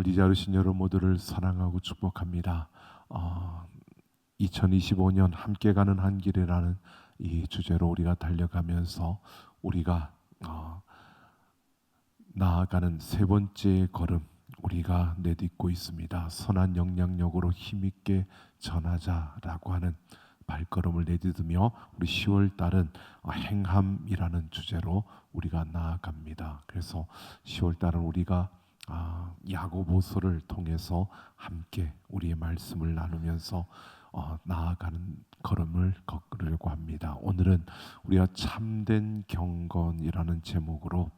오늘 이 자리에 오신 여러분 모두를 사랑하고 축복합니다. 2025년 함께 가는 한 길이라는 이 주제로 우리가 달려가면서 우리가 나아가는 세 번째 걸음 우리가 내딛고 있습니다. 선한 영향력으로 힘있게 전하자라고 하는 발걸음을 내딛으며 우리 10월 달은 행함이라는 주제로 우리가 나아갑니다. 그래서 10월 달은 우리가 야고보서를 통해서 함께 우리의 말씀을 나누면서 나아가는 걸음을 걷으려고 합니다. 오늘은 우리가 참된 경건이라는 제목으로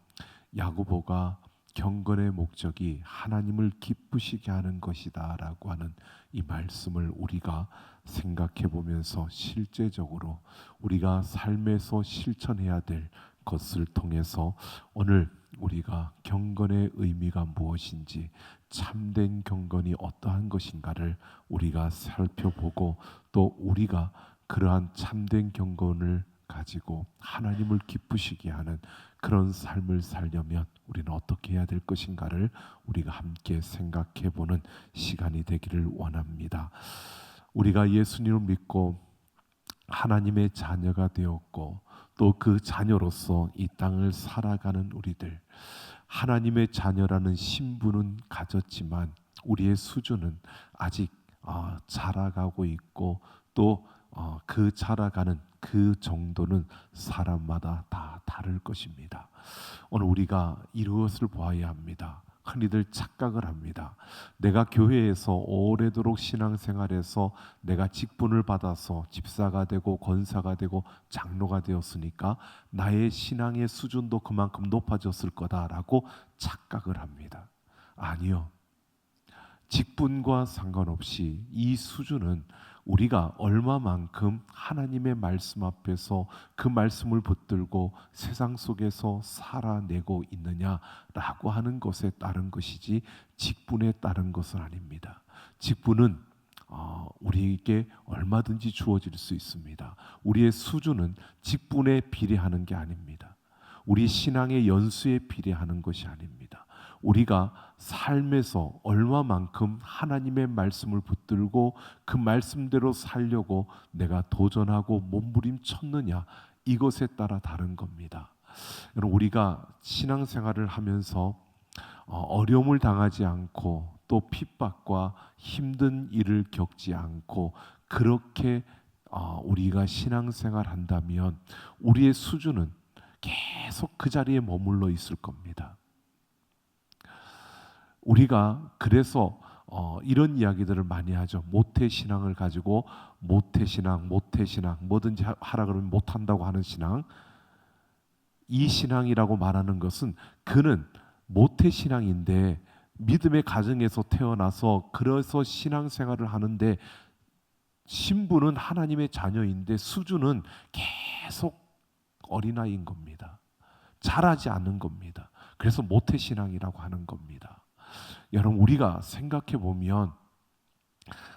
야고보가 경건의 목적이 하나님을 기쁘시게 하는 것이다 라고 하는 이 말씀을 우리가 생각해 보면서 실제적으로 우리가 삶에서 실천해야 될 것을 통해서 오늘 우리가 경건의 의미가 무엇인지, 참된 경건이 어떠한 것인가를 우리가 살펴보고, 또 우리가 그러한 참된 경건을 가지고 하나님을 기쁘시게 하는 그런 삶을 살려면 우리는 어떻게 해야 될 것인가를 우리가 함께 생각해 보는 시간이 되기를 원합니다. 우리가 예수님을 믿고 하나님의 자녀가 되었고, 또 그 자녀로서 이 땅을 살아가는 우리들, 하나님의 자녀라는 신분은 가졌지만 우리의 수준은 아직 자라가고 있고, 또 그 자라가는 그 정도는 사람마다 다 다를 것입니다. 오늘 우리가 이것을 보아야 합니다. 흔히들 착각을 합니다. 내가 교회에서 오래도록 신앙생활에서 내가 직분을 받아서 집사가 되고 권사가 되고 장로가 되었으니까 나의 신앙의 수준도 그만큼 높아졌을 거다라고 착각을 합니다. 아니요. 직분과 상관없이 이 수준은 우리가 얼마만큼 하나님의 말씀 앞에서 그 말씀을 붙들고 세상 속에서 살아내고 있느냐라고 하는 것에 따른 것이지 직분에 따른 것은 아닙니다. 직분은 우리에게 얼마든지 주어질 수 있습니다. 우리의 수준은 직분에 비례하는 게 아닙니다. 우리 신앙의 연수에 비례하는 것이 아닙니다. 우리가 삶에서 얼마만큼 하나님의 말씀을 붙들고 그 말씀대로 살려고 내가 도전하고 몸부림쳤느냐, 이것에 따라 다른 겁니다. 여러분, 우리가 신앙생활을 하면서 어려움을 당하지 않고 또 핍박과 힘든 일을 겪지 않고 그렇게 우리가 신앙생활 한다면 우리의 수준은 계속 그 자리에 머물러 있을 겁니다. 우리가 그래서 이런 이야기들을 많이 하죠. 모태신앙을 가지고 모태신앙, 뭐든지 하라 그러면 못한다고 하는 신앙. 이 신앙이라고 말하는 것은 그는 모태신앙인데 믿음의 가정에서 태어나서 그래서 신앙생활을 하는데 신분은 하나님의 자녀인데 수준은 계속 어린아이인 겁니다. 자라지 않는 겁니다. 그래서 모태신앙이라고 하는 겁니다. 여러분, 우리가 생각해 보면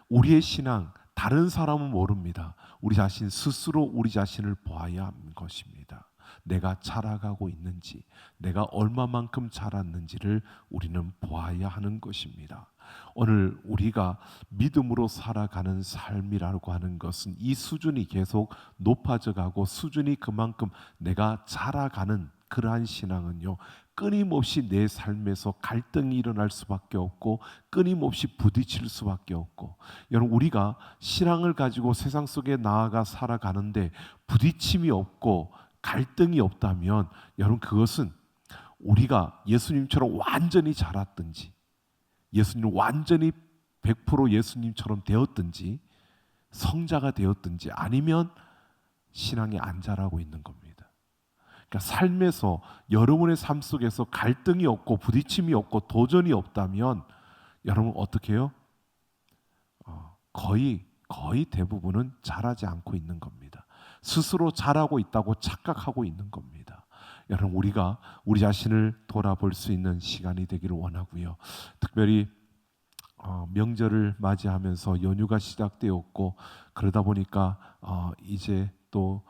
우리의 신앙, 다른 사람은 모릅니다. 우리 자신 스스로 우리 자신을 보아야 하는 것입니다. 내가 자라가고 있는지, 내가 얼마만큼 자랐는지를 우리는 보아야 하는 것입니다. 오늘 우리가 믿음으로 살아가는 삶이라고 하는 것은 이 수준이 계속 높아져 가고 수준이 그만큼 내가 자라가는 그러한 신앙은요, 끊임없이 내 삶에서 갈등이 일어날 수밖에 없고 끊임없이 부딪힐 수밖에 없고, 여러분, 우리가 신앙을 가지고 세상 속에 나아가 살아가는데 부딪힘이 없고 갈등이 없다면 여러분, 그것은 우리가 예수님처럼 완전히 자랐든지, 예수님 완전히 100% 예수님처럼 되었든지, 성자가 되었든지, 아니면 신앙이 안 자라고 있는 겁니다. 그러니까 삶에서, 여러분의 삶 속에서 갈등이 없고 부딪힘이 없고 도전이 없다면 여러분 어떻게 해요? 거의 대부분은 자라지 않고 있는 겁니다. 스스로 잘하고 있다고 착각하고 있는 겁니다. 여러분, 우리가 우리 자신을 돌아볼 수 있는 시간이 되기를 원하고요. 특별히 명절을 맞이하면서 연휴가 시작되었고, 그러다 보니까 이제 또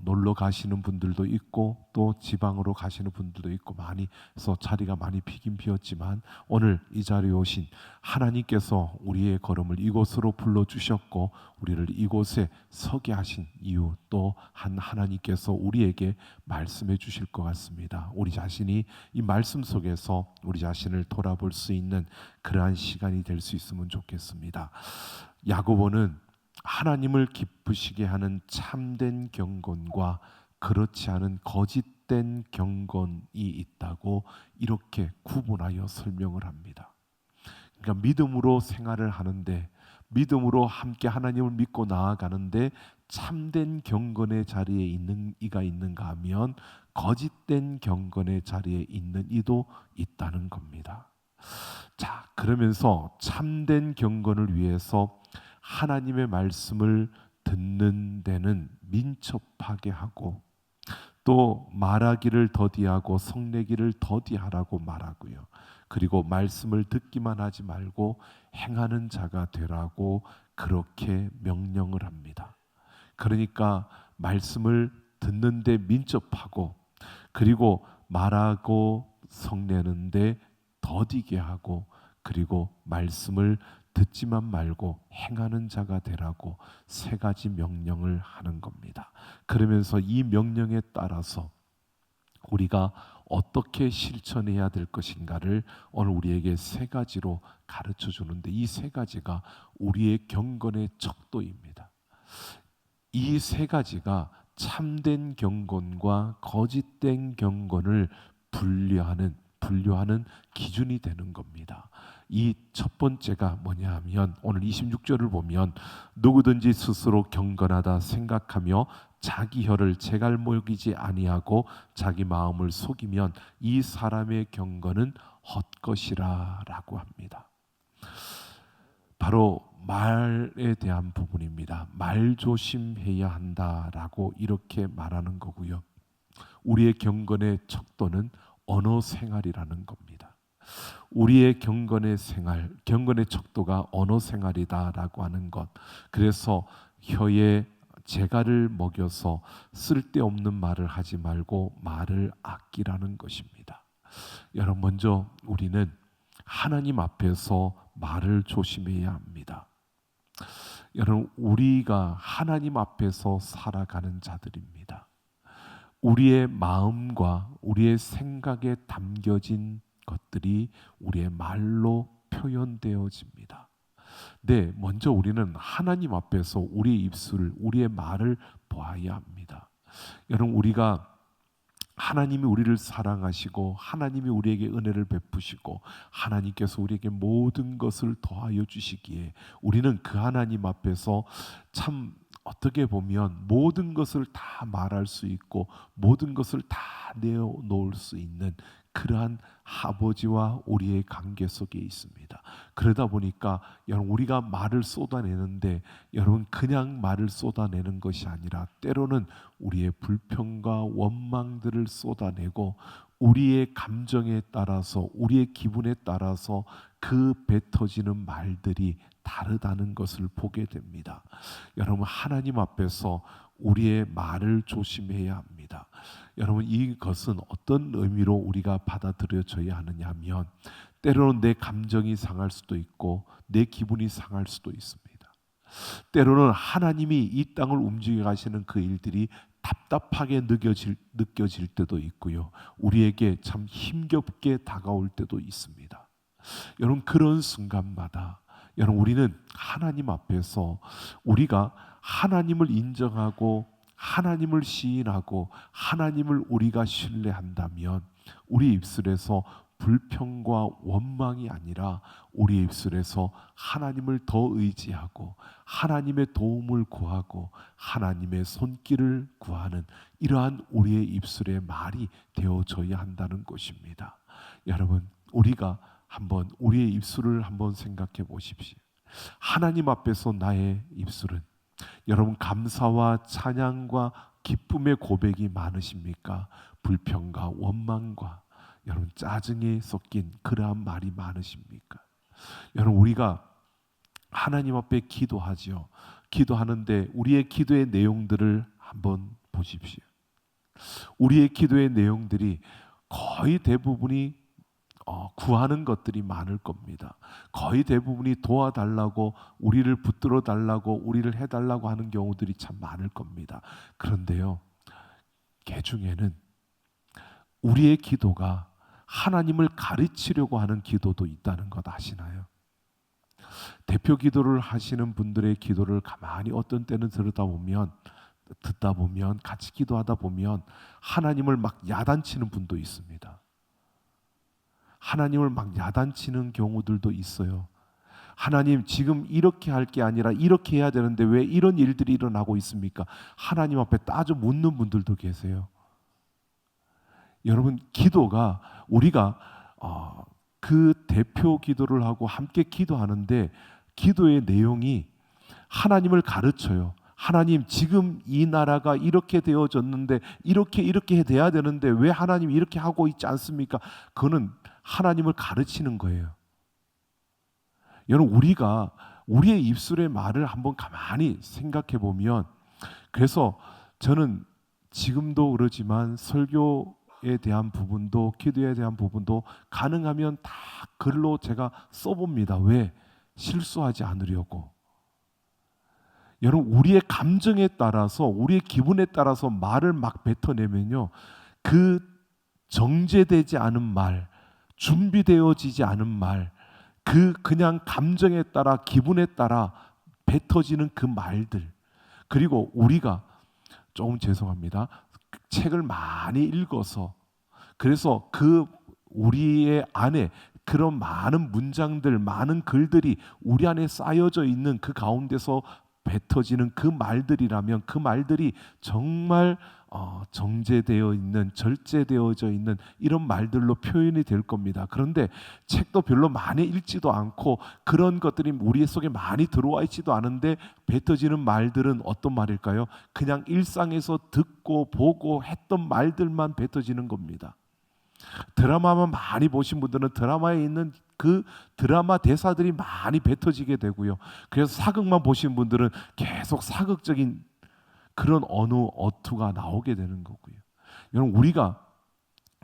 놀러 가시는 분들도 있고 또 지방으로 가시는 분들도 있고 많이 해서 자리가 많이 비긴 비었지만 오늘 이 자리에 오신 하나님께서 우리의 걸음을 이곳으로 불러주셨고 우리를 이곳에 서게 하신 이유 또 하나님께서 우리에게 말씀해 주실 것 같습니다. 우리 자신이 이 말씀 속에서 우리 자신을 돌아볼 수 있는 그러한 시간이 될 수 있으면 좋겠습니다. 야고보는 하나님을 기쁘시게 하는 참된 경건과 그렇지 않은 거짓된 경건이 있다고 이렇게 구분하여 설명을 합니다. 그러니까 믿음으로 생활을 하는데 믿음으로 함께 하나님을 믿고 나아가는데 참된 경건의 자리에 있는 이가 있는가 하면 거짓된 경건의 자리에 있는 이도 있다는 겁니다. 자, 그러면서 참된 경건을 위해서 하나님의 말씀을 듣는 데는 민첩하게 하고 또 말하기를 더디하고 성내기를 더디하라고 말하고요. 그리고 말씀을 듣기만 하지 말고 행하는 자가 되라고 그렇게 명령을 합니다. 그러니까 말씀을 듣는데 민첩하고 그리고 말하고 성내는데 더디게 하고 그리고 말씀을 듣지만 말고 행하는 자가 되라고 세 가지 명령을 하는 겁니다. 그러면서 이 명령에 따라서 우리가 어떻게 실천해야 될 것인가를 오늘 우리에게 세 가지로 가르쳐 주는데 이 세 가지가 우리의 경건의 척도입니다. 이 세 가지가 참된 경건과 거짓된 경건을 분류하는 기준이 되는 겁니다. 이 첫 번째가 뭐냐 하면 오늘 26절을 보면 누구든지 스스로 경건하다 생각하며 자기 혀를 제갈목이지 아니하고 자기 마음을 속이면 이 사람의 경건은 헛것이라 라고 합니다. 바로 말에 대한 부분입니다. 말 조심해야 한다라고 이렇게 말하는 거고요. 우리의 경건의 척도는 언어 생활이라는 겁니다. 우리의 경건의 생활, 경건의 척도가 언어 생활이다라고 하는 것. 그래서 혀에 재갈을 먹여서 쓸데없는 말을 하지 말고 말을 아끼라는 것입니다. 여러분, 먼저 우리는 하나님 앞에서 말을 조심해야 합니다. 여러분, 우리가 하나님 앞에서 살아가는 자들입니다. 우리의 마음과 우리의 생각에 담겨진 것들이 우리의 말로 표현되어집니다. 네, 먼저 우리는 하나님 앞에서 우리의 입술을, 우리의 말을 보아야 합니다. 여러분, 우리가 하나님이 우리를 사랑하시고 하나님이 우리에게 은혜를 베푸시고 하나님께서 우리에게 모든 것을 더하여 주시기에 우리는 그 하나님 앞에서 참 어떻게 보면 모든 것을 다 말할 수 있고 모든 것을 다 내어놓을 수 있는 그러한 아버지와 우리의 관계 속에 있습니다. 그러다 보니까 여러분, 우리가 말을 쏟아내는데 여러분, 그냥 말을 쏟아내는 것이 아니라 때로는 우리의 불평과 원망들을 쏟아내고 우리의 감정에 따라서 우리의 기분에 따라서 그 뱉어지는 말들이 다르다는 것을 보게 됩니다. 여러분, 하나님 앞에서 우리의 말을 조심해야 합니다. 여러분, 이것은 어떤 의미로 우리가 받아들여져야 하느냐 하면 때로는 내 감정이 상할 수도 있고 내 기분이 상할 수도 있습니다. 때로는 하나님이 이 땅을 움직여 가시는 그 일들이 답답하게 느껴질 때도 있고요. 우리에게 참 힘겹게 다가올 때도 있습니다. 여러분, 그런 순간마다 여러분, 우리는 하나님 앞에서 우리가 하나님을 인정하고 하나님을 시인하고 하나님을 우리가 신뢰한다면 우리 입술에서 불평과 원망이 아니라 우리 입술에서 하나님을 더 의지하고 하나님의 도움을 구하고 하나님의 손길을 구하는 이러한 우리의 입술의 말이 되어져야 한다는 것입니다. 여러분, 우리가 한번 우리의 입술을 한번 생각해 보십시오. 하나님 앞에서 나의 입술은 여러분, 감사와 찬양과 기쁨의 고백이 많으십니까? 불평과 원망과 여러분, 짜증이 섞인 그러한 말이 많으십니까? 여러분, 우리가 하나님 앞에 기도하지요. 기도하는데 우리의 기도의 내용들을 한번 보십시오. 우리의 기도의 내용들이 거의 대부분이 구하는 것들이 많을 겁니다. 거의 대부분이 도와달라고, 우리를 붙들어 달라고, 우리를 해달라고 하는 경우들이 참 많을 겁니다. 그런데요, 그 중에는 우리의 기도가 하나님을 가르치려고 하는 기도도 있다는 것 아시나요? 대표 기도를 하시는 분들의 기도를 가만히 어떤 때는 듣다 보면 같이 기도하다 보면 하나님을 막 야단치는 분도 있습니다. 하나님을 막 야단치는 경우들도 있어요. 하나님, 지금 이렇게 할 게 아니라 이렇게 해야 되는데 왜 이런 일들이 일어나고 있습니까? 하나님 앞에 따져 묻는 분들도 계세요. 여러분, 기도가 우리가 그 대표 기도를 하고 함께 기도하는데 기도의 내용이 하나님을 가르쳐요. 하나님, 지금 이 나라가 이렇게 되어졌는데 이렇게 돼야 되는데 왜 하나님 이렇게 하고 있지 않습니까? 그거는 하나님을 가르치는 거예요. 여러분, 우리가 우리의 입술의 말을 한번 가만히 생각해 보면, 그래서 저는 지금도 그러지만 설교에 대한 부분도 기도에 대한 부분도 가능하면 다 글로 제가 써봅니다. 왜? 실수하지 않으려고. 여러분, 우리의 감정에 따라서, 우리의 기분에 따라서 말을 막 뱉어내면요, 그 정제되지 않은 말, 준비되어지지 않은 말, 그냥 감정에 따라, 기분에 따라 뱉어지는 그 말들, 그리고 우리가 조금 죄송합니다, 책을 많이 읽어서, 그래서 그 우리의 안에 그런 많은 문장들, 많은 글들이 우리 안에 쌓여져 있는 그 가운데서 뱉어지는 그 말들이라면 그 말들이 정말 정제되어 있는, 절제되어져 있는 이런 말들로 표현이 될 겁니다. 그런데 책도 별로 많이 읽지도 않고 그런 것들이 우리 속에 많이 들어와 있지도 않은데 뱉어지는 말들은 어떤 말일까요? 그냥 일상에서 듣고 보고 했던 말들만 뱉어지는 겁니다. 드라마만 많이 보신 분들은 드라마에 있는 그 드라마 대사들이 많이 뱉어지게 되고요. 그래서 사극만 보신 분들은 계속 사극적인 그런 언어, 어투가 나오게 되는 거고요. 여러분, 우리가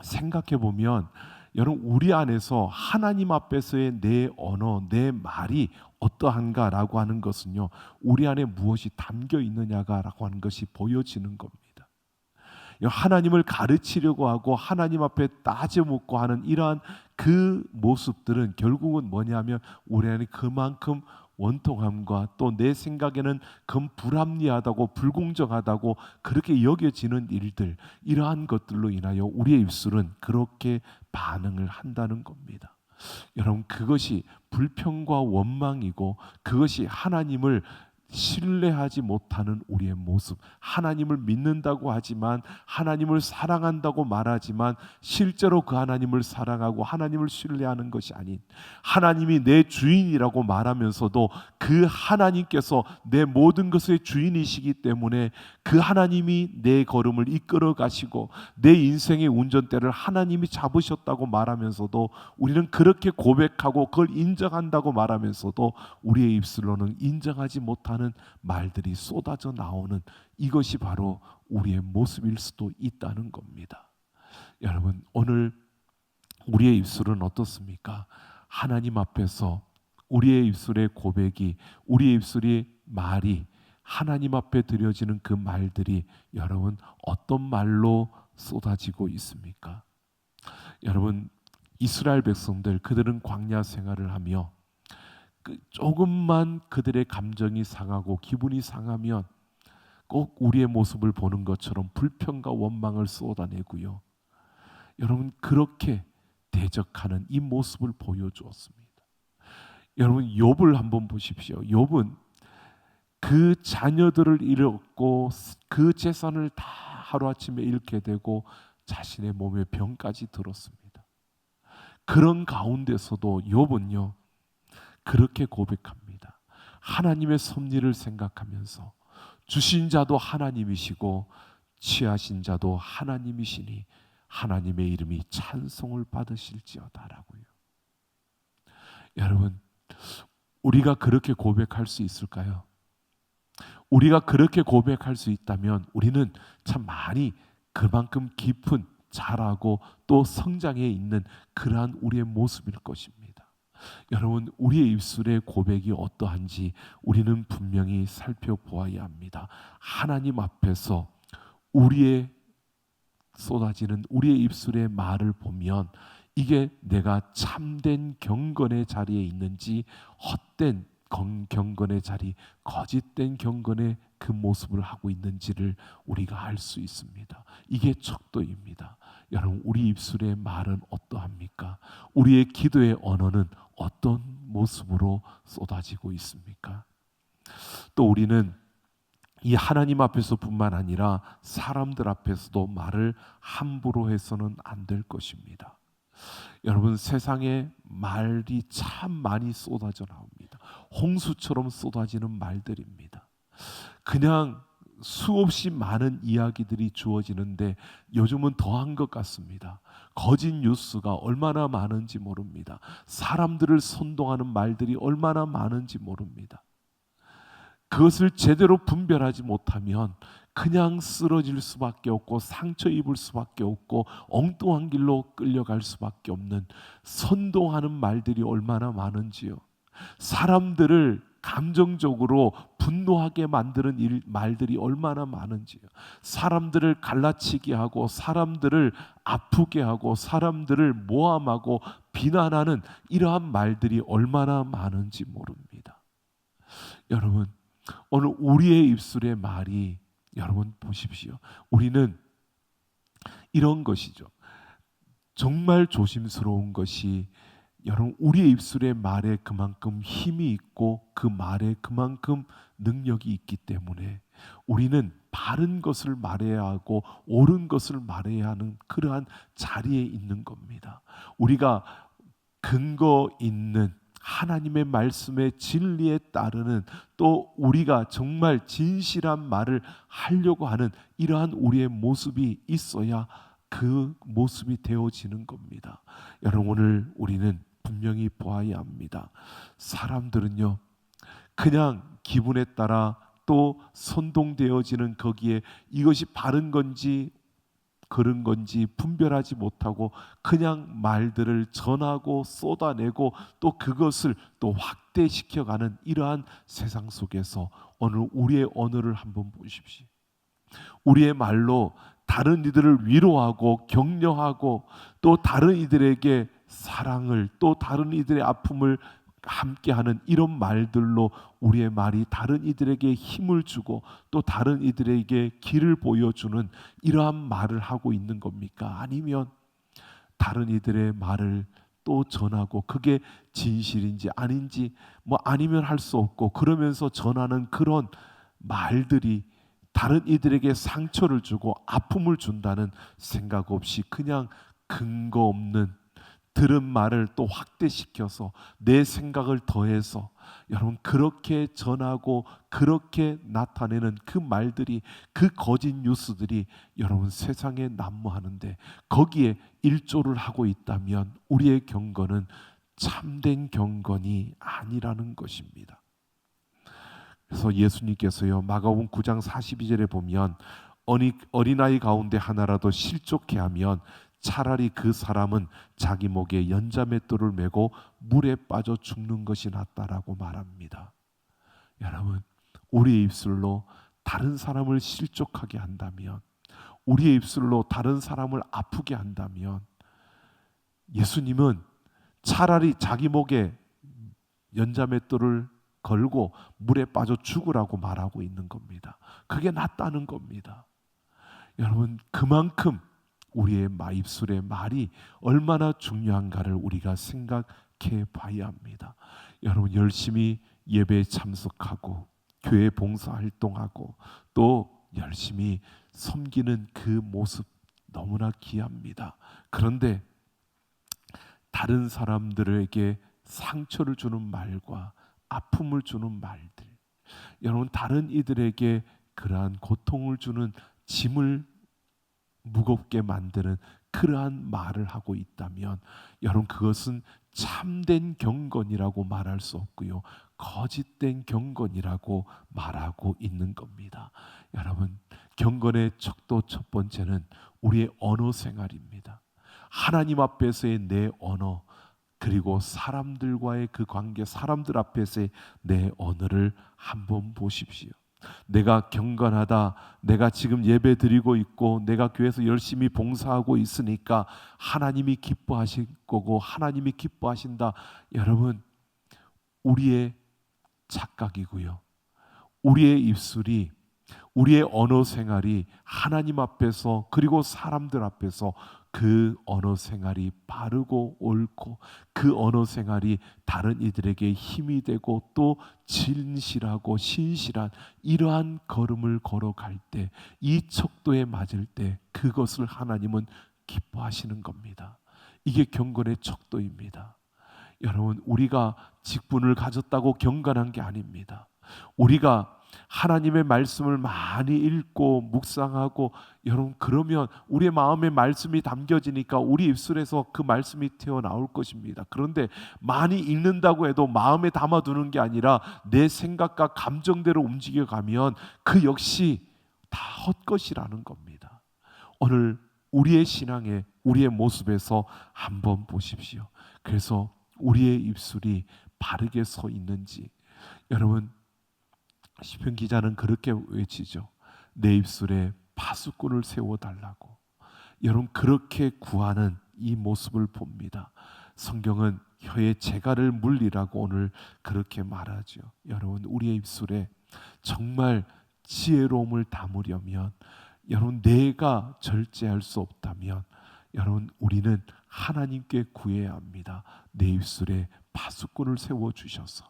생각해 보면, 여러분, 우리 안에서 하나님 앞에서의 내 언어, 내 말이 어떠한가라고 하는 것은요, 우리 안에 무엇이 담겨 있느냐라고 하는 것이 보여지는 겁니다. 하나님을 가르치려고 하고 하나님 앞에 따져 묻고 하는 이러한 그 모습들은 결국은 뭐냐면 우리 안에 그만큼 원통함과 또 내 생각에는 불합리하다고, 불공정하다고 그렇게 여겨지는 일들, 이러한 것들로 인하여 우리의 입술은 그렇게 반응을 한다는 겁니다. 여러분, 그것이 불평과 원망이고 그것이 하나님을 신뢰하지 못하는 우리의 모습, 하나님을 믿는다고 하지만, 하나님을 사랑한다고 말하지만 실제로 그 하나님을 사랑하고 하나님을 신뢰하는 것이 아닌, 하나님이 내 주인이라고 말하면서도 그 하나님께서 내 모든 것의 주인이시기 때문에 그 하나님이 내 걸음을 이끌어 가시고 내 인생의 운전대를 하나님이 잡으셨다고 말하면서도, 우리는 그렇게 고백하고 그걸 인정한다고 말하면서도 우리의 입술로는 인정하지 못하는 말들이 쏟아져 나오는, 이것이 바로 우리의 모습일 수도 있다는 겁니다. 여러분, 오늘 우리의 입술은 어떻습니까? 하나님 앞에서 우리의 입술의 고백이, 우리의 입술의 말이, 하나님 앞에 드려지는 그 말들이 여러분 어떤 말로 쏟아지고 있습니까? 여러분, 이스라엘 백성들, 그들은 광야 생활을 하며 조금만 그들의 감정이 상하고 기분이 상하면 꼭 우리의 모습을 보는 것처럼 불평과 원망을 쏟아내고요. 여러분, 그렇게 대적하는 이 모습을 보여주었습니다. 여러분, 욥을 한번 보십시오. 욥은 그 자녀들을 잃었고 그 재산을 다 하루아침에 잃게 되고 자신의 몸에 병까지 들었습니다. 그런 가운데서도 욥은요, 그렇게 고백합니다. 하나님의 섭리를 생각하면서 주신 자도 하나님이시고 취하신 자도 하나님이시니 하나님의 이름이 찬송을 받으실지어다라고요. 여러분, 우리가 그렇게 고백할 수 있을까요? 우리가 그렇게 고백할 수 있다면 우리는 참 많이 그만큼 깊은 자라고 또 성장해 있는 그러한 우리의 모습일 것입니다. 여러분, 우리의 입술의 고백이 어떠한지 우리는 분명히 살펴보아야 합니다. 하나님 앞에서 우리의 쏟아지는 우리의 입술의 말을 보면 이게 내가 참된 경건의 자리에 있는지 헛된 경건의 자리, 거짓된 경건의 그 모습을 하고 있는지를 우리가 알 수 있습니다. 이게 척도입니다. 여러분, 우리 입술의 말은 어떠합니까? 우리의 기도의 언어는 어떤 모습으로 쏟아지고 있습니까? 또 우리는 이 하나님 앞에서뿐만 아니라 사람들 앞에서도 말을 함부로 해서는 안 될 것입니다. 여러분, 세상에 말이 참 많이 쏟아져 나옵니다. 홍수처럼 쏟아지는 말들입니다. 그냥 수없이 많은 이야기들이 주어지는데 요즘은 더한 것 같습니다. 거짓 뉴스가 얼마나 많은지 모릅니다. 사람들을 선동하는 말들이 얼마나 많은지 모릅니다. 그것을 제대로 분별하지 못하면 그냥 쓰러질 수밖에 없고 상처 입을 수밖에 없고 엉뚱한 길로 끌려갈 수밖에 없는 선동하는 말들이 얼마나 많은지요. 사람들을 감정적으로 분노하게 만드는 말들이 얼마나 많은지요. 사람들을 갈라치게 하고 사람들을 아프게 하고 사람들을 모함하고 비난하는 이러한 말들이 얼마나 많은지 모릅니다. 여러분, 오늘 우리의 입술의 말이, 여러분 보십시오. 우리는 이런 것이죠. 정말 조심스러운 것이, 여러분, 우리의 입술의 말에 그만큼 힘이 있고 그 말에 그만큼 능력이 있기 때문에 우리는 바른 것을 말해야 하고 옳은 것을 말해야 하는 그러한 자리에 있는 겁니다. 우리가 근거 있는 하나님의 말씀의 진리에 따르는, 또 우리가 정말 진실한 말을 하려고 하는 이러한 우리의 모습이 있어야 그 모습이 되어지는 겁니다. 여러분, 오늘 우리는 분명히 보아야 합니다. 사람들은요, 그냥 기분에 따라 또 선동되어지는 거기에 이것이 바른 건지 그런 건지 분별하지 못하고 그냥 말들을 전하고 쏟아내고 또 그것을 또 확대시켜가는 이러한 세상 속에서 오늘 우리의 언어를 한번 보십시오. 우리의 말로 다른 이들을 위로하고 격려하고 또 다른 이들에게 사랑을, 또 다른 이들의 아픔을 함께하는 이런 말들로 우리의 말이 다른 이들에게 힘을 주고 또 다른 이들에게 길을 보여주는 이러한 말을 하고 있는 겁니까? 아니면 다른 이들의 말을 또 전하고 그게 진실인지 아닌지 아니면 할 수 없고 그러면서 전하는 그런 말들이 다른 이들에게 상처를 주고 아픔을 준다는 생각 없이 그냥 근거 없는 들은 말을 또 확대시켜서 내 생각을 더해서 여러분 그렇게 전하고 그렇게 나타내는 그 말들이, 그 거짓 뉴스들이 여러분 세상에 난무하는데 거기에 일조를 하고 있다면 우리의 경건은 참된 경건이 아니라는 것입니다. 그래서 예수님께서요, 마가복음 9장 42절에 보면 어린아이 가운데 하나라도 실족해 하면 차라리 그 사람은 자기 목에 연자맷돌을 메고 물에 빠져 죽는 것이 낫다라고 말합니다. 여러분, 우리의 입술로 다른 사람을 실족하게 한다면, 우리의 입술로 다른 사람을 아프게 한다면 예수님은 차라리 자기 목에 연자맷돌을 걸고 물에 빠져 죽으라고 말하고 있는 겁니다. 그게 낫다는 겁니다. 여러분, 그만큼 우리의 입술의 말이 얼마나 중요한가를 우리가 생각해 봐야 합니다. 여러분, 열심히 예배에 참석하고 교회 봉사활동하고 또 열심히 섬기는 그 모습 너무나 귀합니다. 그런데 다른 사람들에게 상처를 주는 말과 아픔을 주는 말들, 여러분 다른 이들에게 그러한 고통을 주는 짐을 무겁게 만드는 그러한 말을 하고 있다면 여러분 그것은 참된 경건이라고 말할 수 없고요, 거짓된 경건이라고 말하고 있는 겁니다. 여러분, 경건의 척도 첫 번째는 우리의 언어 생활입니다. 하나님 앞에서의 내 언어, 그리고 사람들과의 그 관계, 사람들 앞에서의 내 언어를 한번 보십시오. 내가 경건하다, 내가 지금 예배 드리고 있고 내가 교회에서 열심히 봉사하고 있으니까 하나님이 기뻐하실 거고 하나님이 기뻐하신다. 여러분, 우리의 착각이고요, 우리의 입술이, 우리의 언어 생활이 하나님 앞에서 그리고 사람들 앞에서 그 언어 생활이 바르고 옳고 그 언어 생활이 다른 이들에게 힘이 되고 또 진실하고 신실한 이러한 걸음을 걸어갈 때, 이 척도에 맞을 때 그것을 하나님은 기뻐하시는 겁니다. 이게 경건의 척도입니다. 여러분, 우리가 직분을 가졌다고 경건한 게 아닙니다. 우리가 하나님의 말씀을 많이 읽고 묵상하고, 여러분 그러면 우리의 마음에 말씀이 담겨지니까 우리 입술에서 그 말씀이 튀어나올 것입니다. 그런데 많이 읽는다고 해도 마음에 담아두는 게 아니라 내 생각과 감정대로 움직여가면 그 역시 다 헛것이라는 겁니다. 오늘 우리의 신앙에, 우리의 모습에서 한번 보십시오. 그래서 우리의 입술이 바르게 서 있는지. 여러분, 시편 기자는 그렇게 외치죠. 내 입술에 파수꾼을 세워달라고. 여러분, 그렇게 구하는 이 모습을 봅니다. 성경은 혀의 재갈을 물리라고 오늘 그렇게 말하죠. 여러분, 우리의 입술에 정말 지혜로움을 담으려면, 여러분 내가 절제할 수 없다면 여러분 우리는 하나님께 구해야 합니다. 내 입술에 파수꾼을 세워주셔서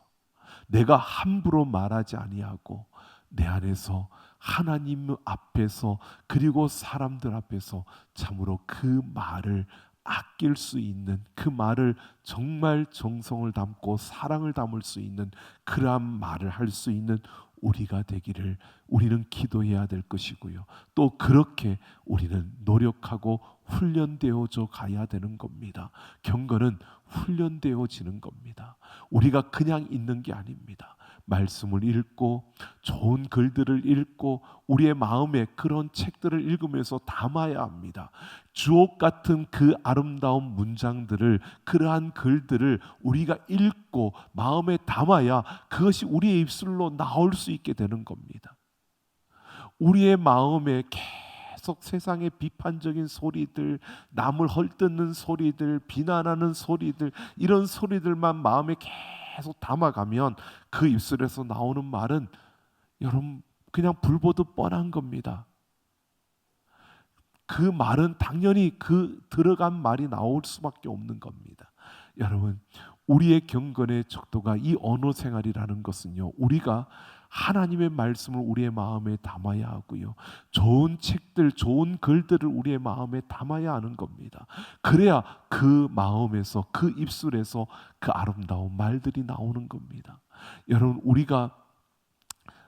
내가 함부로 말하지 아니하고 내 안에서 하나님 앞에서 그리고 사람들 앞에서 참으로 그 말을 아낄 수 있는, 그 말을 정말 정성을 담고 사랑을 담을 수 있는 그러한 말을 할 수 있는 우리가 되기를 우리는 기도해야 될 것이고요, 또 그렇게 우리는 노력하고 훈련되어져 가야 되는 겁니다. 경건은 훈련되어지는 겁니다. 우리가 그냥 있는 게 아닙니다. 말씀을 읽고 좋은 글들을 읽고 우리의 마음에 그런 책들을 읽으면서 담아야 합니다. 주옥 같은 그 아름다운 문장들을, 그러한 글들을 우리가 읽고 마음에 담아야 그것이 우리의 입술로 나올 수 있게 되는 겁니다. 우리의 마음에 계속 세상의 비판적인 소리들, 남을 헐뜯는 소리들, 비난하는 소리들, 이런 소리들만 마음에 계속 담아가면 그 입술에서 나오는 말은 여러분 그냥 불보듯 뻔한 겁니다. 그 말은 당연히 그 들어간 말이 나올 수밖에 없는 겁니다. 여러분, 우리의 경건의 척도가 이 언어 생활이라는 것은요, 우리가 하나님의 말씀을 우리의 마음에 담아야 하고요, 좋은 책들, 좋은 글들을 우리의 마음에 담아야 하는 겁니다. 그래야 그 마음에서, 그 입술에서 그 아름다운 말들이 나오는 겁니다. 여러분, 우리가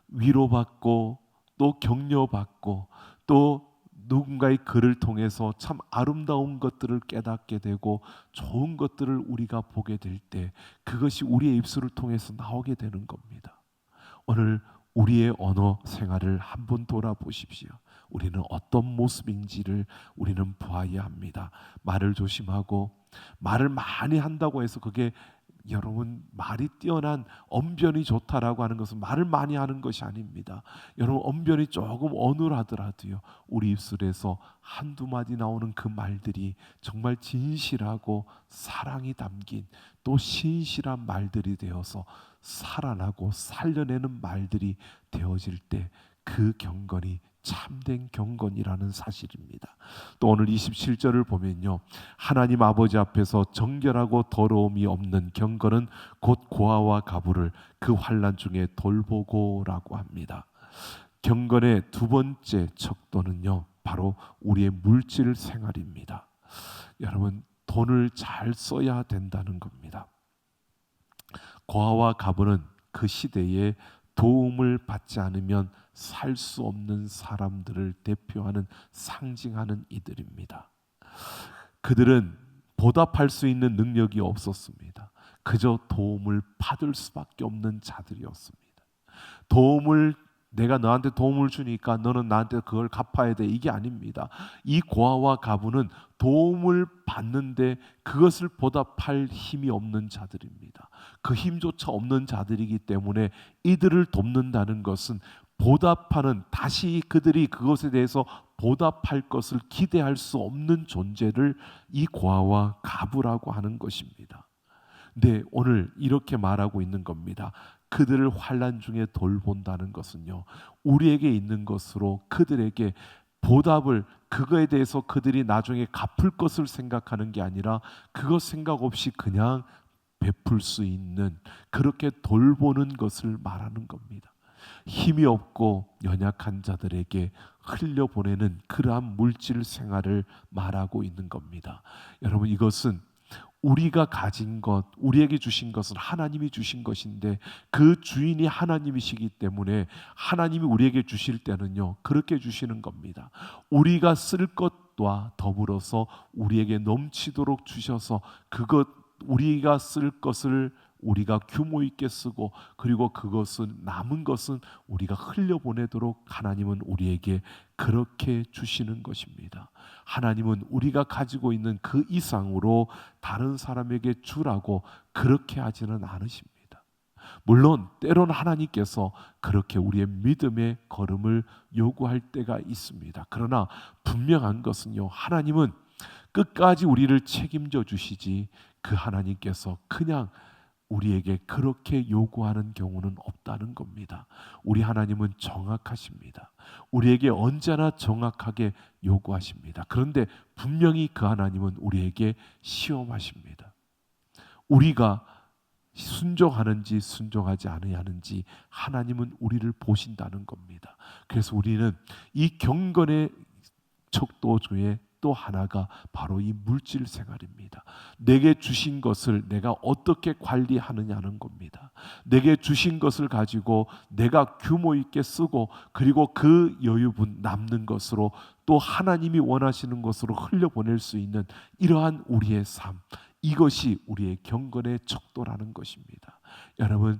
위로받고 또 격려받고 또 누군가의 글을 통해서 참 아름다운 것들을 깨닫게 되고 좋은 것들을 우리가 보게 될 때 그것이 우리의 입술을 통해서 나오게 되는 겁니다. 오늘 우리의 언어 생활을 한번 돌아보십시오. 우리는 어떤 모습인지를 우리는 보아야 합니다. 말을 조심하고, 말을 많이 한다고 해서 그게 여러분 말이 뛰어난 언변이 좋다라고 하는 것은 말을 많이 하는 것이 아닙니다. 여러분, 언변이 조금 어눌하더라도요, 우리 입술에서 한두 마디 나오는 그 말들이 정말 진실하고 사랑이 담긴 또 신실한 말들이 되어서 살아나고 살려내는 말들이 되어질 때 그 경건이 참된 경건이라는 사실입니다. 또 오늘 27절을 보면요, 하나님 아버지 앞에서 정결하고 더러움이 없는 경건은 곧 고아와 가부를 그 환난 중에 돌보고라고 합니다. 경건의 두 번째 척도는요, 바로 우리의 물질 생활입니다. 여러분, 돈을 잘 써야 된다는 겁니다. 고아와 가부는 그 시대에 도움을 받지 않으면 살 수 없는 사람들을 대표하는, 상징하는 이들입니다. 그들은 보답할 수 있는 능력이 없었습니다. 그저 도움을 받을 수밖에 없는 자들이었습니다. 도움을 내가 너한테 도움을 주니까 너는 나한테 그걸 갚아야 돼, 이게 아닙니다. 이 고아와 가부는 도움을 받는데 그것을 보답할 힘이 없는 자들입니다. 그 힘조차 없는 자들이기 때문에 이들을 돕는다는 것은 보답하는, 다시 그들이 그것에 대해서 보답할 것을 기대할 수 없는 존재를 이 고아와 가부라고 하는 것입니다. 네, 오늘 이렇게 말하고 있는 겁니다. 그들을 환난 중에 돌본다는 것은요, 우리에게 있는 것으로 그들에게 보답을, 그거에 대해서 그들이 나중에 갚을 것을 생각하는 게 아니라 그것 생각 없이 그냥 베풀 수 있는, 그렇게 돌보는 것을 말하는 겁니다. 힘이 없고 연약한 자들에게 흘려보내는 그러한 물질 생활을 말하고 있는 겁니다. 여러분, 이것은 우리가 가진 것, 우리에게 주신 것은 하나님이 주신 것인데 그 주인이 하나님이시기 때문에 하나님이 우리에게 주실 때는요, 그렇게 주시는 겁니다. 우리가 쓸 것과 더불어서 우리에게 넘치도록 주셔서 그것, 우리가 쓸 것을 우리가 규모 있게 쓰고, 그리고 그것은 남은 것은 우리가 흘려보내도록 하나님은 우리에게 그렇게 주시는 것입니다. 하나님은 우리가 가지고 있는 그 이상으로 다른 사람에게 주라고 그렇게 하지는 않으십니다. 물론 때로는 하나님께서 그렇게 우리의 믿음의 걸음을 요구할 때가 있습니다. 그러나 분명한 것은요, 하나님은 끝까지 우리를 책임져 주시지 그 하나님께서 그냥 우리에게 그렇게 요구하는 경우는 없다는 겁니다. 우리 하나님은 정확하십니다. 우리에게 언제나 정확하게 요구하십니다. 그런데 분명히 그 하나님은 우리에게 시험하십니다. 우리가 순종하는지 순종하지 않느냐는지 하나님은 우리를 보신다는 겁니다. 그래서 우리는 이 경건의 척도 중에 또 하나가 바로 이 물질 생활입니다. 내게 주신 것을 내가 어떻게 관리하느냐는 겁니다. 내게 주신 것을 가지고 내가 규모 있게 쓰고, 그리고 그 여유분 남는 것으로 또 하나님이 원하시는 것으로 흘려보낼 수 있는 이러한 우리의 삶, 이것이 우리의 경건의 척도라는 것입니다. 여러분,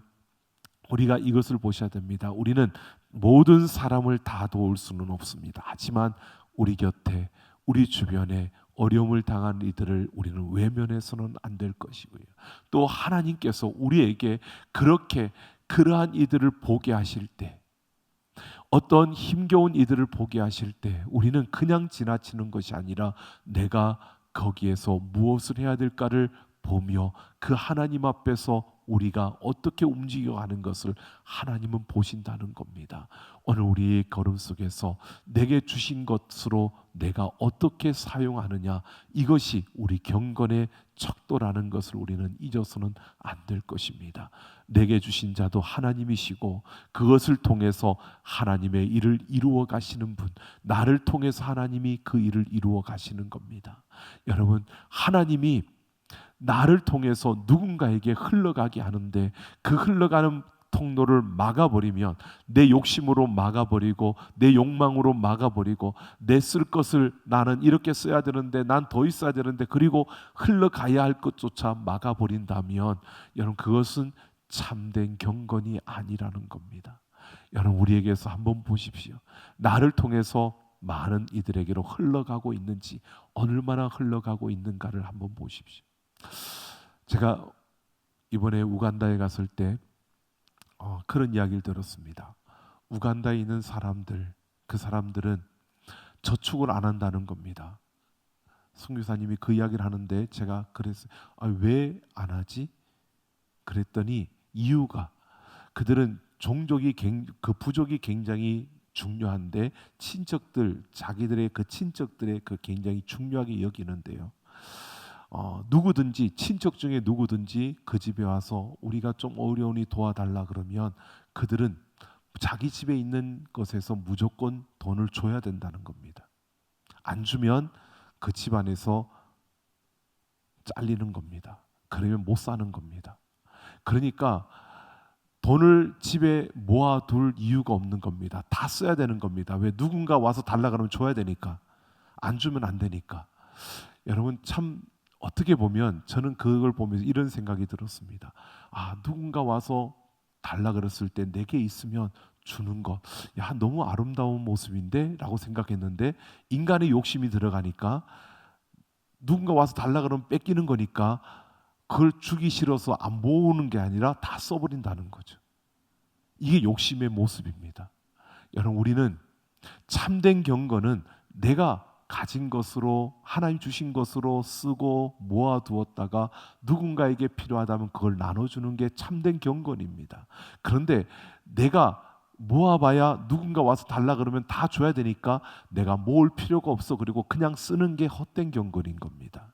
우리가 이것을 보셔야 됩니다. 우리는 모든 사람을 다 도울 수는 없습니다. 하지만 우리 곁에, 우리 주변에 어려움을 당한 이들을 우리는 외면해서는 안 될 것이고요. 또 하나님께서 우리에게 그렇게 그러한 이들을 보게 하실 때, 어떤 힘겨운 이들을 보게 하실 때 우리는 그냥 지나치는 것이 아니라 내가 거기에서 무엇을 해야 될까를 보며 그 하나님 앞에서 우리가 어떻게 움직여가는 것을 하나님은 보신다는 겁니다. 오늘 우리의 걸음 속에서 내게 주신 것으로 내가 어떻게 사용하느냐, 이것이 우리 경건의 척도라는 것을 우리는 잊어서는 안 될 것입니다. 내게 주신 자도 하나님이시고 그것을 통해서 하나님의 일을 이루어 가시는 분, 나를 통해서 하나님이 그 일을 이루어 가시는 겁니다. 여러분, 하나님이 나를 통해서 누군가에게 흘러가게 하는데 그 흘러가는 통로를 막아버리면, 내 욕심으로 막아버리고 내 욕망으로 막아버리고 내 쓸 것을 나는 이렇게 써야 되는데 난 더 있어야 되는데 그리고 흘러가야 할 것조차 막아버린다면 여러분, 그것은 참된 경건이 아니라는 겁니다. 여러분, 우리에게서 한번 보십시오. 나를 통해서 많은 이들에게로 흘러가고 있는지, 얼마나 흘러가고 있는가를 한번 보십시오. 제가 이번에 우간다에 갔을 때 그런 이야기를 들었습니다. 우간다에 있는 사람들, 그 사람들은 저축을 안 한다는 겁니다. 선교사님이 그 이야기를 하는데 제가 그랬어요. 왜 안 하지? 그랬더니 이유가, 그들은 종족이 그 부족이 굉장히 중요한데 친척들, 자기들의 그 친척들의 그 굉장히 중요하게 여기는데요. 누구든지, 친척 중에 누구든지 그 집에 와서 우리가 좀 어려우니 도와달라 그러면 그들은 자기 집에 있는 것에서 무조건 돈을 줘야 된다는 겁니다. 안 주면 그 집안에서 잘리는 겁니다. 그러면 못 사는 겁니다. 그러니까 돈을 집에 모아둘 이유가 없는 겁니다. 다 써야 되는 겁니다. 왜? 누군가 와서 달라 그러면 줘야 되니까. 안 주면 안 되니까. 여러분 참 어떻게 보면 저는 그걸 보면서 이런 생각이 들었습니다. 아, 누군가 와서 달라 그랬을 때 내게 있으면 주는 것, 야, 너무 아름다운 모습인데 라고 생각했는데, 인간의 욕심이 들어가니까 누군가 와서 달라 그러면 뺏기는 거니까 그걸 주기 싫어서 안 모으는 게 아니라 다 써버린다는 거죠. 이게 욕심의 모습입니다. 여러분, 우리는 참된 경건은 내가 가진 것으로, 하나님 주신 것으로 쓰고 모아두었다가 누군가에게 필요하다면 그걸 나눠주는 게 참된 경건입니다. 그런데 내가 모아봐야 누군가 와서 달라 그러면 다 줘야 되니까 내가 모을 필요가 없어, 그리고 그냥 쓰는 게 헛된 경건인 겁니다.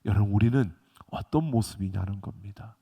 여러분, 우리는 어떤 모습이냐는 겁니다.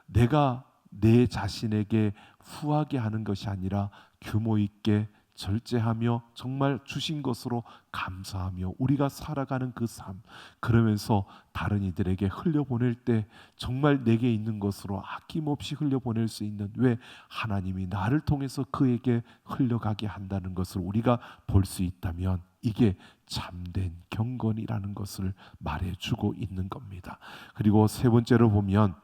내가 내 자신에게 후하게 하는 것이 아니라 규모 있게 절제하며 정말 주신 것으로 감사하며 우리가 살아가는 그 삶, 그러면서 다른 이들에게 흘려보낼 때 정말 내게 있는 것으로 아낌없이 흘려보낼 수 있는, 왜? 하나님이 나를 통해서 그에게 흘려가게 한다는 것을 우리가 볼 수 있다면 이게 참된 경건이라는 것을 말해주고 있는 겁니다. 그리고 세 번째로 보면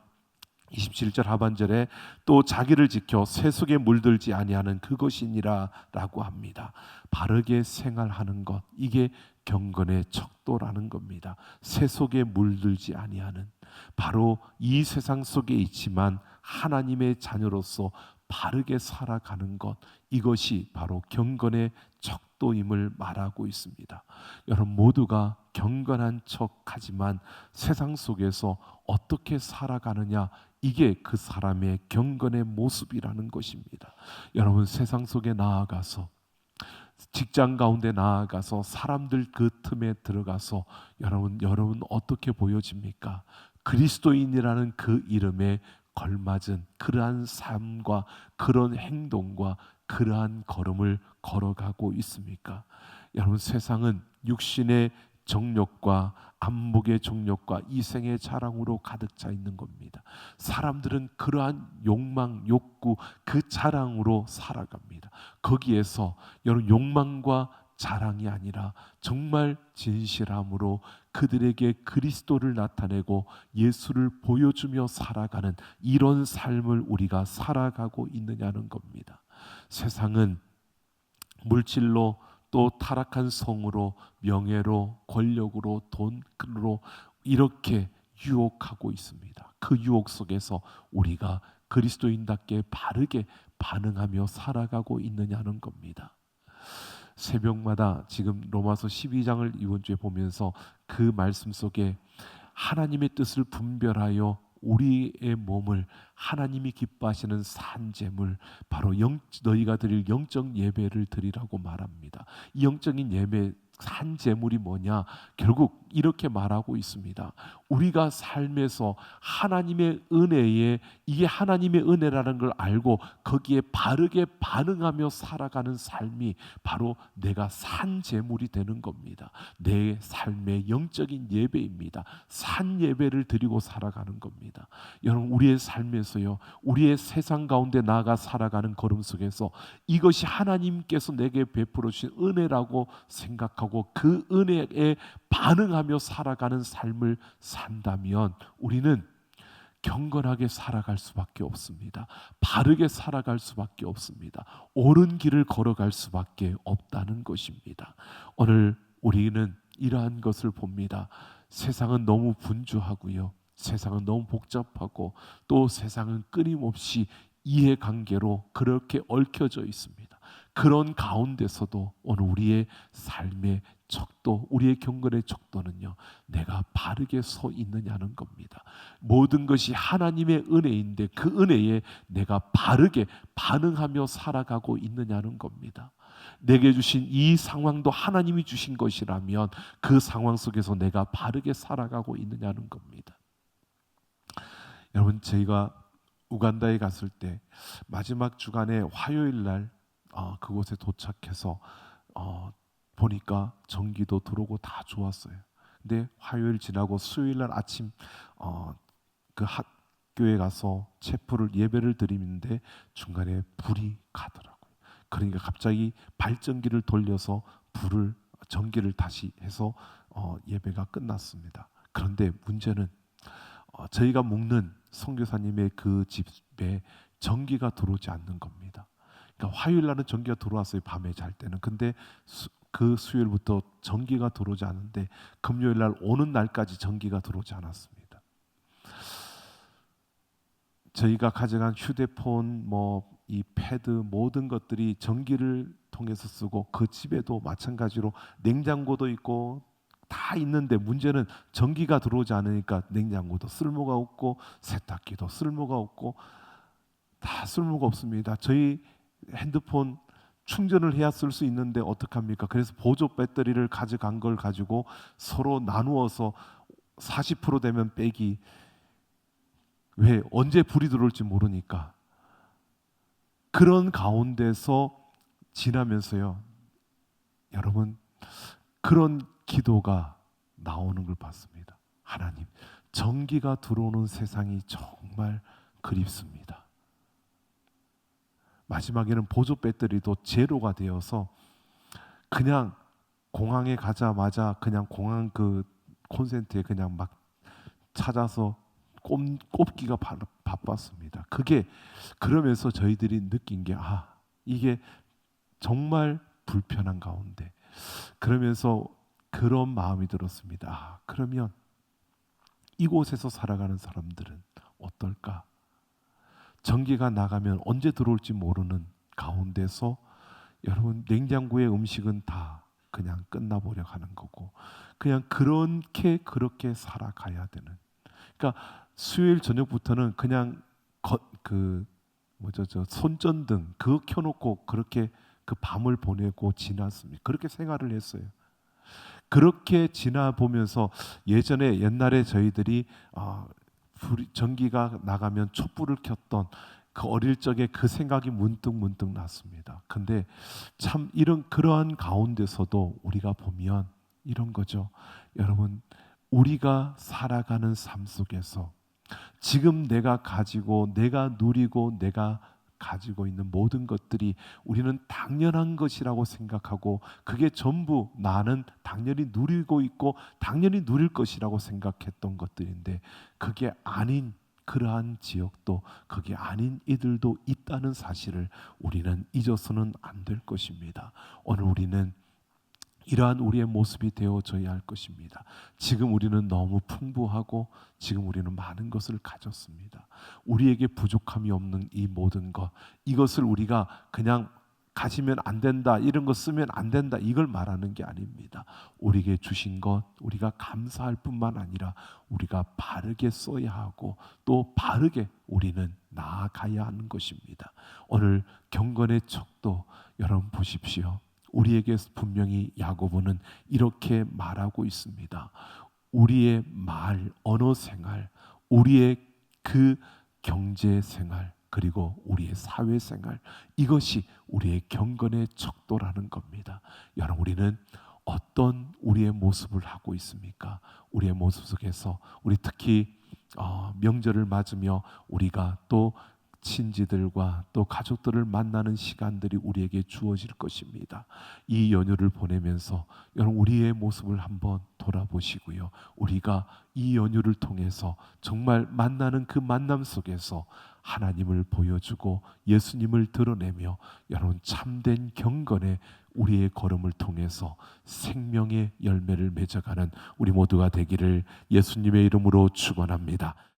27절 하반절에 또 자기를 지켜 세속에 물들지 아니하는 그것이니라 라고 합니다. 바르게 생활하는 것, 이게 경건의 척도라는 겁니다. 세속에 물들지 아니하는, 바로 이 세상 속에 있지만 하나님의 자녀로서 바르게 살아가는 것, 이것이 바로 경건의 척도임을 말하고 있습니다. 여러분 모두가 경건한 척하지만 세상 속에서 어떻게 살아가느냐, 이게 그 사람의 경건의 모습이라는 것입니다. 여러분 세상 속에 나아가서, 직장 가운데 나아가서 사람들 그 틈에 들어가서 여러분 어떻게 보여집니까? 그리스도인이라는 그 이름에 걸맞은 그러한 삶과 그런 행동과 그러한 걸음을 걸어가고 있습니까? 여러분 세상은 육신의 정욕과 안목의 정욕과 이생의 자랑으로 가득 차 있는 겁니다. 사람들은 그러한 욕망, 욕구, 그 자랑으로 살아갑니다. 거기에서 여러분 욕망과 자랑이 아니라 정말 진실함으로 그들에게 그리스도를 나타내고 예수를 보여주며 살아가는 이런 삶을 우리가 살아가고 있느냐는 겁니다. 세상은 물질로, 또 타락한 성으로, 명예로, 권력으로, 돈으로 이렇게 유혹하고 있습니다. 그 유혹 속에서 우리가 그리스도인답게 바르게 반응하며 살아가고 있느냐는 겁니다. 새벽마다 지금 로마서 12장을 이번 주에 보면서 그 말씀 속에 하나님의 뜻을 분별하여 우리의 몸을 하나님이 기뻐하시는 산제물, 바로 너희가 드릴 영적 예배를 드리라고 말합니다. 이 영적인 예배 산제물이 뭐냐? 결국 이렇게 말하고 있습니다. 우리가 삶에서 하나님의 은혜에, 이게 하나님의 은혜라는 걸 알고 거기에 바르게 반응하며 살아가는 삶이 바로 내가 산제물이 되는 겁니다. 내 삶의 영적인 예배입니다. 산 예배를 드리고 살아가는 겁니다. 여러분 우리의 삶에서요, 우리의 세상 가운데 나아가 살아가는 걸음 속에서 이것이 하나님께서 내게 베풀어 주신 은혜라고 생각하고 그 은혜에 반응하며 살아가는 삶을 산다면 우리는 경건하게 살아갈 수밖에 없습니다. 바르게 살아갈 수밖에 없습니다. 옳은 길을 걸어갈 수밖에 없다는 것입니다. 오늘 우리는 이러한 것을 봅니다. 세상은 너무 분주하고요, 세상은 너무 복잡하고, 또 세상은 끊임없이 이해관계로 그렇게 얽혀져 있습니다. 그런 가운데서도 오늘 우리의 삶의 척도, 우리의 경건의 척도는요, 내가 바르게 서 있느냐는 겁니다. 모든 것이 하나님의 은혜인데 그 은혜에 내가 바르게 반응하며 살아가고 있느냐는 겁니다. 내게 주신 이 상황도 하나님이 주신 것이라면 그 상황 속에서 내가 바르게 살아가고 있느냐는 겁니다. 여러분 저희가 우간다에 갔을 때 마지막 주간에 화요일 날 그곳에 도착해서 보니까 전기도 들어오고 다 좋았어요. 근데 화요일 지나고 수요일 날 아침 그 학교에 가서 체프를 예배를 드리는데 중간에 불이 가더라고요. 그러니까 갑자기 발전기를 돌려서 전기를 다시 해서 예배가 끝났습니다. 그런데 문제는 저희가 묵는 선교사님의 그 집에 전기가 들어오지 않는 겁니다. 그러니까 화요일 날은 전기가 들어왔어요. 밤에 잘 때는. 근데 그 수요일부터 전기가 들어오지 않는데 금요일 날 오는 날까지 전기가 들어오지 않았습니다. 저희가 가져간 휴대폰, 이 패드 모든 것들이 전기를 통해서 쓰고 그 집에도 마찬가지로 냉장고도 있고 다 있는데 문제는 전기가 들어오지 않으니까 냉장고도 쓸모가 없고 세탁기도 쓸모가 없고 다 쓸모가 없습니다. 저희 핸드폰 충전을 해야 쓸 수 있는데 어떡합니까? 그래서 보조 배터리를 가져간 걸 가지고 서로 나누어서 40% 되면 빼기. 왜? 언제 불이 들어올지 모르니까. 그런 가운데서 지나면서요, 여러분, 그런 기도가 나오는 걸 봤습니다. 하나님, 전기가 들어오는 세상이 정말 그립습니다. 마지막에는 보조 배터리도 제로가 되어서 그냥 공항에 가자마자 그냥 공항 그 콘센트에 그냥 막 찾아서 꼽기가 바빴습니다. 그게 그러면서 저희들이 느낀 게 이게 정말 불편한 가운데 그러면서 그런 마음이 들었습니다. 그러면 이곳에서 살아가는 사람들은 어떨까? 전기가 나가면 언제 들어올지 모르는 가운데서 여러분 냉장고의 음식은 다 그냥 끝나보려 하는 거고 그냥 그렇게 살아가야 되는. 그러니까 수요일 저녁부터는 그냥 손전등 그거 켜놓고 그렇게 그 밤을 보내고 지났습니다. 그렇게 생활을 했어요. 그렇게 지나보면서 옛날에 저희들이 전기가 나가면 촛불을 켰던 그 어릴 적에 그 생각이 문득 났습니다. 근데 참 그러한 가운데서도 우리가 보면 이런 거죠. 여러분, 우리가 살아가는 삶 속에서 지금 내가 가지고 내가 누리고 내가 가지고 있는 모든 것들이 우리는 당연한 것이라고 생각하고 그게 전부 나는 당연히 누리고 있고 당연히 누릴 것이라고 생각했던 것들인데 그게 아닌 그러한 지역도 그게 아닌 이들도 있다는 사실을 우리는 잊어서는 안 될 것입니다. 오늘 우리는 이러한 우리의 모습이 되어져야 할 것입니다. 지금 우리는 너무 풍부하고 지금 우리는 많은 것을 가졌습니다. 우리에게 부족함이 없는 이 모든 것, 이것을 우리가 그냥 가지면 안 된다, 이런 거 쓰면 안 된다, 이걸 말하는 게 아닙니다. 우리에게 주신 것 우리가 감사할 뿐만 아니라 우리가 바르게 써야 하고 또 바르게 우리는 나아가야 하는 것입니다. 오늘 경건의 척도 여러분 보십시오. 우리에게 분명히 야고보는 이렇게 말하고 있습니다. 우리의 말, 언어 생활, 우리의 그 경제 생활, 그리고 우리의 사회 생활, 이것이 우리의 경건의 척도라는 겁니다. 여러분, 우리는 어떤 우리의 모습을 하고 있습니까? 우리의 모습 속에서 우리 특히 명절을 맞으며 우리가 또 친지들과 또 가족들을 만나는 시간들이 우리에게 주어질 것입니다. 이 연휴를 보내면서 여러분 우리의 모습을 한번 돌아보시고요. 우리가 이 연휴를 통해서 정말 만나는 그 만남 속에서 하나님을 보여주고 예수님을 드러내며 여러분 참된 경건의 우리의 걸음을 통해서 생명의 열매를 맺어가는 우리 모두가 되기를 예수님의 이름으로 축원합니다.